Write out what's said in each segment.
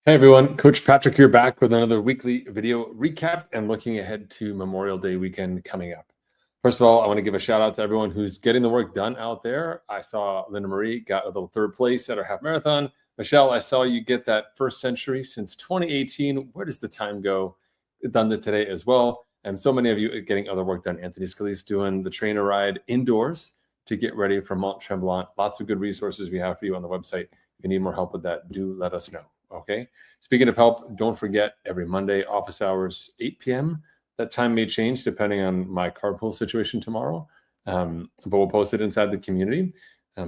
Hey everyone, Coach Patrick here back with another weekly video recap and looking ahead to Memorial Day weekend coming up. First of all, I want to give a shout out to everyone who's getting the work done out there. I saw Linda Marie got a little third place at our half marathon. Michelle, I saw you get that first century since 2018. Where does the time go? Done it today as well. And so many of you are getting other work done. Anthony Scalise doing the trainer ride indoors to get ready for Mont Tremblant. Lots of good resources we have for you on the website. If you need more help with that, do let us know. Okay. Speaking of help, don't forget every Monday, office hours, 8 p.m. That time may change depending on my carpool situation tomorrow, but we'll post it inside the community.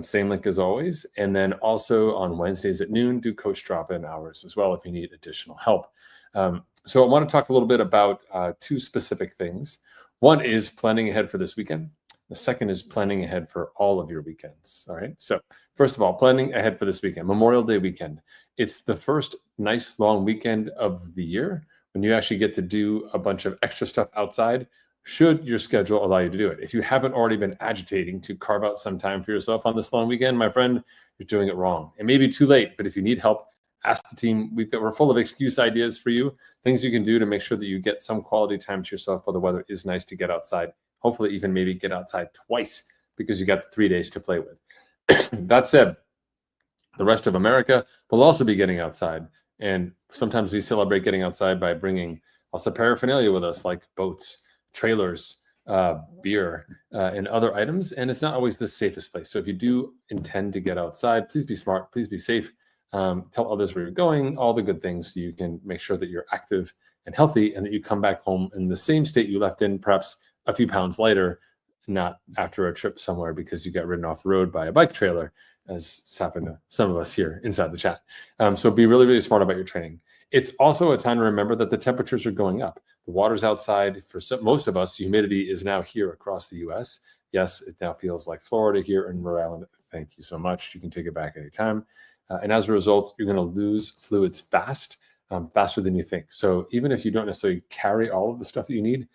Same link as always. And then also on Wednesdays at noon, do coach drop-in hours as well if you need additional help. So I want to talk a little bit about two specific things. One is planning ahead for this weekend. The second is planning ahead for all of your weekends. All right. So first of all, planning ahead for this weekend, Memorial Day weekend. It's the first nice long weekend of the year when you actually get to do a bunch of extra stuff outside, should your schedule allow you to do it. If you haven't already been agitating to carve out some time for yourself on this long weekend, my friend, you're doing it wrong. It may be too late, but if you need help, ask the team. We're full of excuse ideas for you, things you can do to make sure that you get some quality time to yourself while the weather is nice to get outside. Hopefully even maybe get outside twice because you got the 3 days to play with. That said, the rest of America will also be getting outside. And sometimes we celebrate getting outside by bringing also paraphernalia with us, like boats, trailers, beer, and other items. And it's not always the safest place. So if you do intend to get outside, please be smart, please be safe. Tell others where you're going, all the good things so you can make sure that you're active and healthy and that you come back home in the same state you left in, perhaps a few pounds lighter, not after a trip somewhere because you got ridden off the road by a bike trailer, as has happened to some of us here inside the chat. So be really, really smart about your training. It's also a time to remember that the temperatures are going up. The water's outside. For most of us, humidity is now here across the U.S. Yes, it now feels like Florida here in Rhode Island. Thank you so much. You can take it back anytime. And as a result, you're going to lose fluids faster than you think. So even if you don't necessarily carry all of the stuff that you need,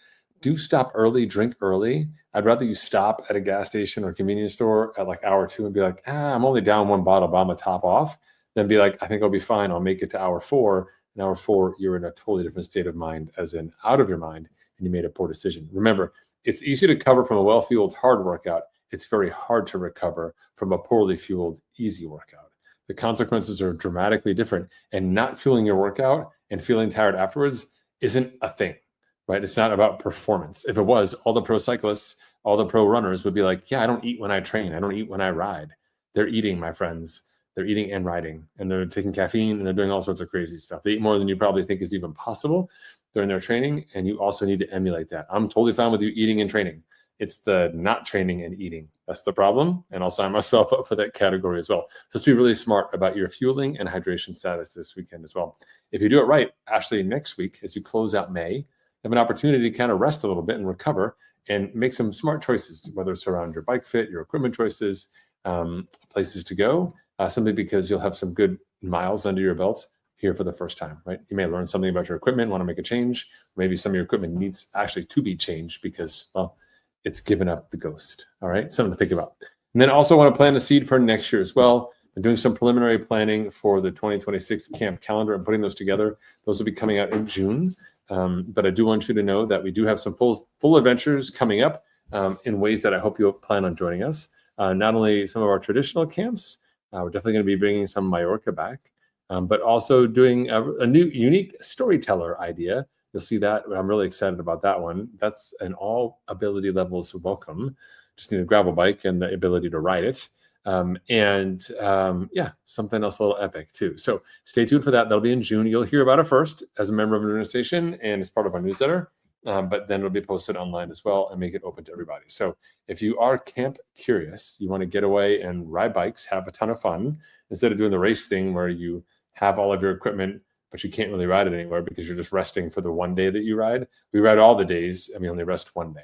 do stop early, drink early. I'd rather you stop at a gas station or convenience store at like hour 2 and be like, I'm only down one bottle, but I'm gonna top off. Then be like, I think I'll be fine. I'll make it to hour 4. And hour 4, you're in a totally different state of mind, as in out of your mind, and you made a poor decision. Remember, it's easy to recover from a well-fueled hard workout. It's very hard to recover from a poorly fueled easy workout. The consequences are dramatically different, and not fueling your workout and feeling tired afterwards isn't a thing. Right? It's not about performance. If it was, all the pro cyclists, all the pro runners would be like, yeah, I don't eat when I train. I don't eat when I ride. They're eating, my friends. They're eating and riding, and they're taking caffeine, and they're doing all sorts of crazy stuff. They eat more than you probably think is even possible during their training, and you also need to emulate that. I'm totally fine with you eating and training. It's the not training and eating. That's the problem, and I'll sign myself up for that category as well. So just be really smart about your fueling and hydration status this weekend as well. If you do it right, actually next week, as you close out May, have an opportunity to kind of rest a little bit and recover and make some smart choices, whether it's around your bike fit, your equipment choices, places to go, simply because you'll have some good miles under your belt here for the first time, right? You may learn something about your equipment, want to make a change. Maybe some of your equipment needs actually to be changed because, well, it's given up the ghost. All right, something to think about. And then also want to plant a seed for next year as well. I'm doing some preliminary planning for the 2026 camp calendar and putting those together. Those will be coming out in June. But I do want you to know that we do have some full adventures coming up in ways that I hope you'll plan on joining us. Not only some of our traditional camps, we're definitely going to be bringing some Mallorca back, but also doing a new unique storyteller idea. You'll see that. I'm really excited about that one. That's an all ability levels welcome. Just need a gravel bike and the ability to ride it. Yeah, something else a little epic too. So stay tuned for that. That'll be in June. You'll hear about it first as a member of an organization and as part of our newsletter, but then it'll be posted online as well and make it open to everybody. So if you are camp curious, you want to get away and ride bikes, have a ton of fun, instead of doing the race thing where you have all of your equipment, but you can't really ride it anywhere because you're just resting for the one day that you ride. We ride all the days and we only rest one day.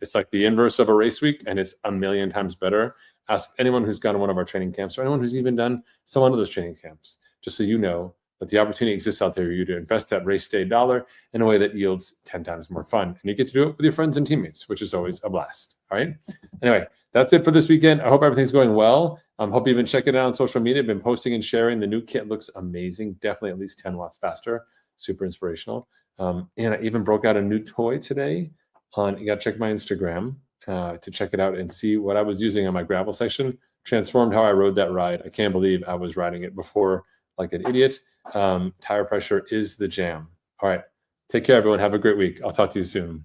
It's like the inverse of a race week, and it's a million times better. Ask anyone who's gone to one of our training camps or anyone who's even done some one of those training camps, just so you know that the opportunity exists out there for you to invest that race day dollar in a way that yields 10 times more fun. And you get to do it with your friends and teammates, which is always a blast. All right. Anyway, that's it for this weekend. I hope everything's going well. Hope you've been checking it out on social media. I've been posting and sharing. The new kit looks amazing. Definitely at least 10 watts faster. Super inspirational. And I even broke out a new toy today. You got to check my Instagram to check it out and see what I was using on my gravel section. Transformed how I rode that ride. I can't believe I was riding it before like an idiot. Tire pressure is the jam. All right. Take care, everyone. Have a great week. I'll talk to you soon.